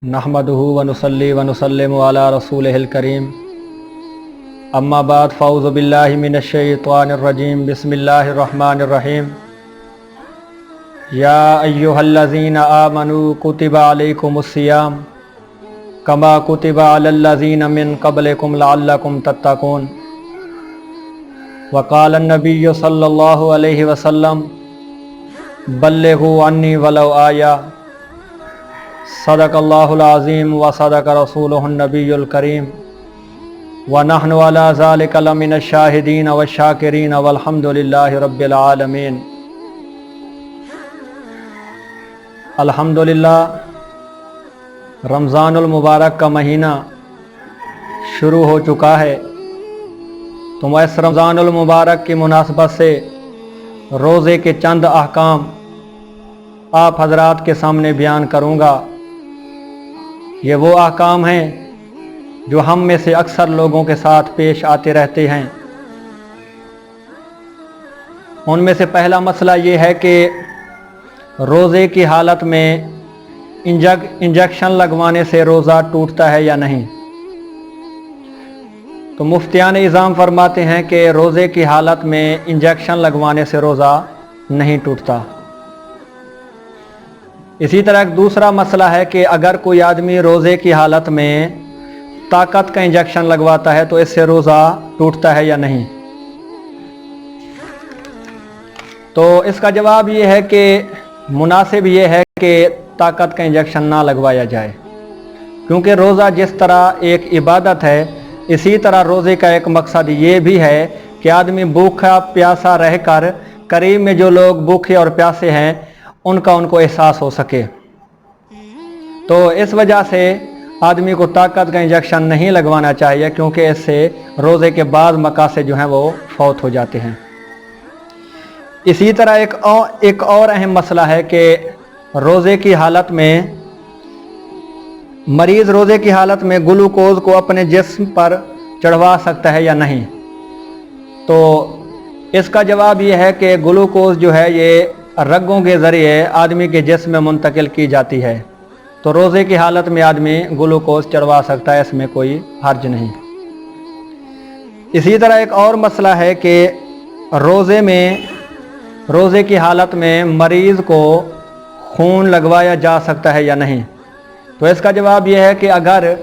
नहमदुहु व नुसल्ली व नुसल्लिमु अला रसूलिहिल करीम अम्मा बाद फ़ाऊज़ु बिल्लाहि मिनश शैतानिर रजीम बिस्मिल्लाहिर रहमानिर रहीम या अय्युहल्लज़ीना आमनू कुतिबा अलैकुमुस सियाम कमा कुतिबा अलल्लज़ीना मिन क़ब्लिकुम लअल्लकुम तत्तक़ून व क़ाला अन्नबिय्यु सल्लल्लाहु अलैहि वसल्लम बल्लिगू अन्नी वलौ आया सदक़ल्लाहुल अज़ीम व सदक़ रसूलुहुन नबियुल करीम व नहनु अला ज़ालिका लमिनश शाहिदीन व शाकिरीन वल्हम्दुलिल्लाहि रब्बिल आलमीन। अल्हम्दुलिल्लाह, रमज़ानुल मुबारक का महीना शुरू हो चुका है, तो मैं इस रमज़ानुल मुबारक की मुनासबत से रोज़े के चंद अहकाम आप हजरात के सामने बयान करूँगा। ये वो अहकाम हैं जो हम में से अक्सर लोगों के साथ पेश आते रहते हैं। उनमें से पहला मसला ये है कि रोज़े की हालत में इंजेक्शन लगवाने से रोज़ा टूटता है या नहीं। तो मुफ्तियान इज़ाम फरमाते हैं कि रोज़े की हालत में इंजेक्शन लगवाने से रोज़ा नहीं टूटता। इसी तरह एक दूसरा मसला है कि अगर कोई आदमी रोज़े की हालत में ताकत का इंजेक्शन लगवाता है तो इससे रोज़ा टूटता है या नहीं। तो इसका जवाब ये है कि मुनासिब ये है कि ताकत का इंजेक्शन ना लगवाया जाए, क्योंकि रोज़ा जिस तरह एक इबादत है, इसी तरह रोज़े का एक मकसद ये भी है कि आदमी भूखा प्यासा रहकर करीब में जो लोग भूखे और प्यासे हैं उनको एहसास हो सके। तो इस वजह से आदमी को ताकत का इंजेक्शन नहीं लगवाना चाहिए, क्योंकि इससे रोज़े के बाद मकासद जो हैं वो फौत हो जाते हैं। इसी तरह एक और अहम मसला है कि रोज़े की हालत में मरीज़ रोज़े की हालत में ग्लूकोज को अपने जिस्म पर चढ़वा सकता है या नहीं। तो इसका जवाब ये है कि ग्लूकोज जो है ये रगों के ज़रिए आदमी के जिस्म में मुंतकिल की जाती है, तो रोज़े की हालत में आदमी ग्लूकोज चढ़वा सकता है, इसमें कोई हर्ज नहीं। इसी तरह एक और मसला है कि रोज़े की हालत में मरीज़ को खून लगवाया जा सकता है या नहीं। तो इसका जवाब यह है कि अगर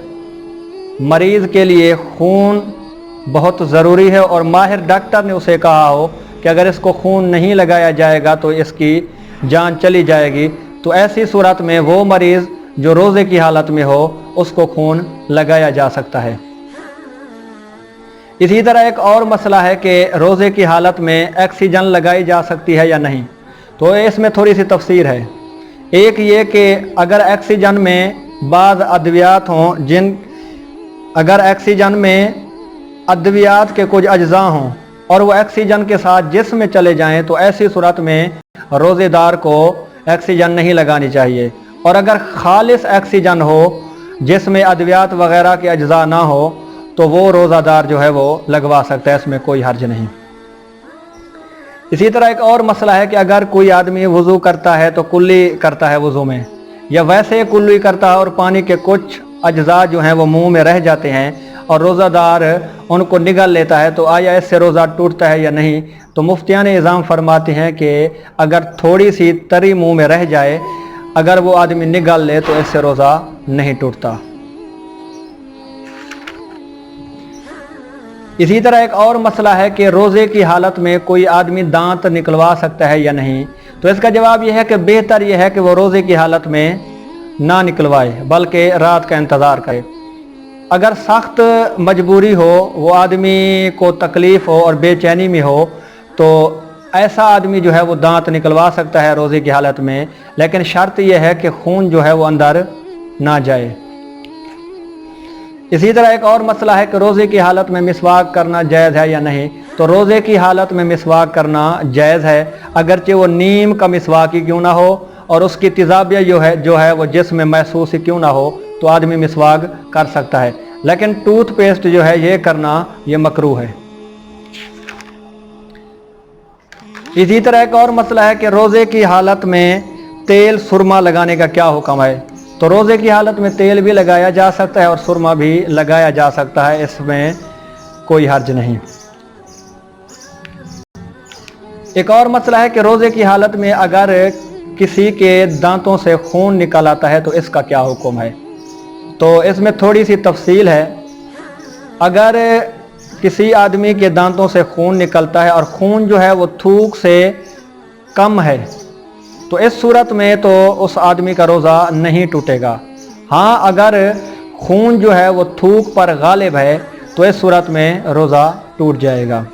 मरीज़ के लिए खून बहुत ज़रूरी है और माहिर डॉक्टर ने उसे कहा हो कि अगर इसको खून नहीं लगाया जाएगा तो इसकी जान चली जाएगी, तो ऐसी सूरत में वो मरीज़ जो रोज़े की हालत में हो उसको खून लगाया जा सकता है। इसी तरह एक और मसला है कि रोज़े की हालत में ऑक्सीजन लगाई जा सकती है या नहीं। तो इसमें थोड़ी सी तफसीर है। एक ये कि अगर ऑक्सीजन में बाज़ अद्वियात हों, अगर ऑक्सीजन में अद्वियात के कुछ अज्जा हों और वो ऑक्सीजन के साथ जिस्म में चले जाएं, तो ऐसी सूरत में रोज़ेदार को ऑक्सीजन नहीं लगानी चाहिए। और अगर खालिस ऑक्सीजन हो जिसमें अद्वियात वगैरह के अज्जा ना हो, तो वो रोज़ादार जो है वो लगवा सकता है, इसमें कोई हर्ज नहीं। इसी तरह एक और मसला है कि अगर कोई आदमी वज़ू करता है तो कुल्ली करता है वज़ू में, या वैसे कुल्ली करता है और पानी के कुछ अज्जा जो हैं वो मुंह में रह जाते हैं और रोज़ादार उनको निगल लेता है, तो आया इससे रोज़ा टूटता है या नहीं। तो मुफ्तियान इज़ाम फरमाते हैं कि अगर थोड़ी सी तरी मुंह में रह जाए, अगर वो आदमी निगल ले तो इससे रोज़ा नहीं टूटता। इसी तरह एक और मसला है कि रोज़े की हालत में कोई आदमी दांत निकलवा सकता है या नहीं। तो इसका जवाब यह है कि बेहतर यह है कि वो रोज़े की हालत में ना निकलवाए, बल्कि रात का इंतज़ार करे। अगर सख्त मजबूरी हो, वो आदमी को तकलीफ़ हो और बेचैनी में हो, तो ऐसा आदमी जो है वो दांत निकलवा सकता है रोज़े की हालत में, लेकिन शर्त यह है कि खून जो है वो अंदर ना जाए। इसी तरह एक और मसला है कि रोज़े की हालत में मिसवाक करना जायज़ है या नहीं। तो रोज़े की हालत में मिसवाक करना जायज़ है, अगरचे वो नीम का मिसवाक ही क्यों ना हो और उसकी तेज़ाबियत जो है वो जिस्म में महसूस ही क्यों ना हो, तो आदमी मिसवाक कर सकता है। लेकिन टूथपेस्ट जो है ये करना ये मकरूह है। इसी तरह एक और मसला है कि रोज़े की हालत में तेल सुरमा लगाने का क्या हुक्म है। तो रोज़े की हालत में तेल भी लगाया जा सकता है और सुरमा भी लगाया जा सकता है, इसमें कोई हर्ज नहीं। एक और मसला है कि रोज़े की हालत में अगर किसी के दांतों से खून निकल आता है तो इसका क्या हुक्म है। तो इसमें थोड़ी सी तफसील है। अगर किसी आदमी के दांतों से खून निकलता है और खून जो है वो थूक से कम है तो इस सूरत में तो उस आदमी का रोज़ा नहीं टूटेगा। हाँ, अगर खून जो है वो थूक पर गालिब है तो इस सूरत में रोज़ा टूट जाएगा।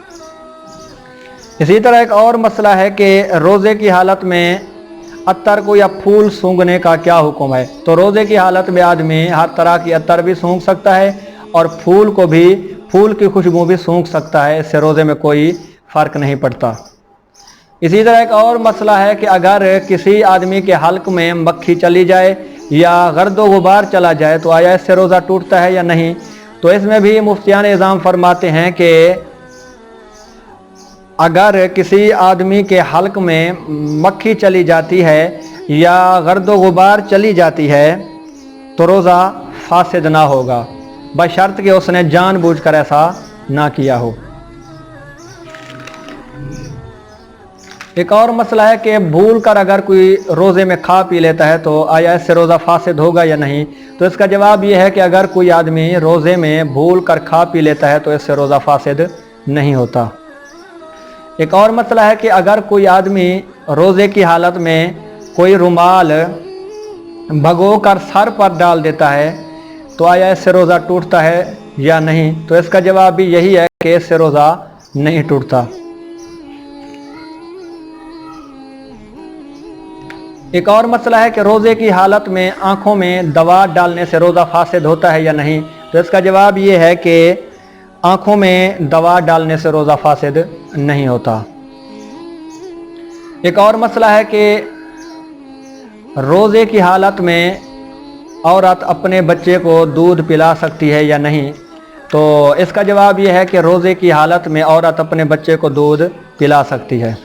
इसी तरह एक और मसला है कि रोज़े की हालत में अत्तर को या फूल सूंघने का क्या हुक्म है। तो रोज़े की हालत में आदमी हर तरह की अत्तर भी सूंघ सकता है और फूल की खुशबू भी सूंघ सकता है, इससे रोज़े में कोई फ़र्क नहीं पड़ता। इसी तरह एक और मसला है कि अगर किसी आदमी के हल्क में मक्खी चली जाए या गर्दो गुबार चला जाए तो आया इससे रोज़ा टूटता है या नहीं। तो इसमें भी मुफ्तियान इज़ाम फरमाते हैं कि अगर किसी आदमी के हल्क में मक्खी चली जाती है या गर्दो गुबार चली जाती है तो रोज़ा फासिद ना होगा, बशर्त कि उसने जानबूझकर ऐसा ना किया हो। एक और मसला है कि भूल कर अगर कोई रोज़े में खा पी लेता है तो आया इससे रोज़ा फासिद होगा या नहीं। तो इसका जवाब ये है कि अगर कोई आदमी रोज़े में भूल कर खा पी लेता है तो इससे रोज़ा फासिद नहीं होता। एक और मसला है कि अगर कोई आदमी रोज़े की हालत में कोई रुमाल भगो कर सर पर डाल देता है तो आया इससे रोज़ा टूटता है या नहीं। तो इसका जवाब भी यही है कि इससे रोज़ा नहीं टूटता। एक और मसला है कि रोज़े की हालत में आँखों में दवा डालने से रोज़ा फासिद होता है या नहीं। तो इसका जवाब ये है कि आँखों में दवा डालने से रोज़ा फासिद नहीं होता। एक और मसला है कि रोज़े की हालत में औरत अपने बच्चे को दूध पिला सकती है या नहीं। तो इसका जवाब ये है कि रोज़े की हालत में औरत अपने बच्चे को दूध पिला सकती है।